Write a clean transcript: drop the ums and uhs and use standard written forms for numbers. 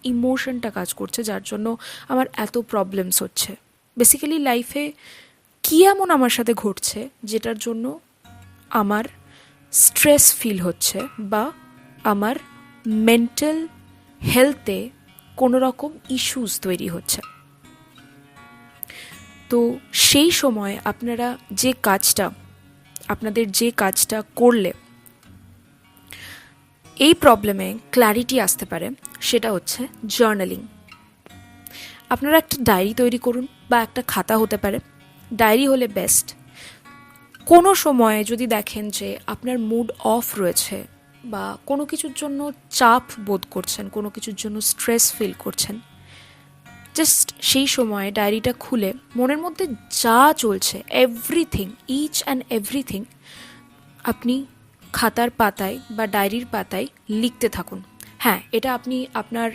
ইমোশনটা কাজ করছে যার জন্য আমার এত প্রবলেমস হচ্ছে। বেসিক্যালি লাইফে কী এমন আমার সাথে ঘটছে যেটার জন্য আমার স্ট্রেস ফিল হচ্ছে বা আমার মেন্টাল হেলথে কোনো রকম ইস্যুস তৈরি হচ্ছে। তো সেই সময় আপনাদের যে কাজটা করলে এই প্রবলেমে ক্ল্যারিটি আসতে পারে সেটা হচ্ছে জার্নালিং। আপনারা একটা ডায়েরি তৈরি করুন, বা একটা খাতা হতে পারে, ডায়েরি হলে বেস্ট। কোনো সময়ে যদি দেখেন যে আপনার মুড অফ রয়েছে বা কোনো কিছুর জন্য চাপ বোধ করছেন, কোনো কিছুর জন্য স্ট্রেস ফিল করছেন, জাস্ট সেই সময় ডায়েরিটা খুলে মনের মধ্যে যা চলছে এভরিথিং, ইচ অ্যান্ড এভরিথিং আপনি খাতার পাতায় বা ডায়েরির পাতায় লিখতে থাকুন। হ্যাঁ, এটা আপনি আপনার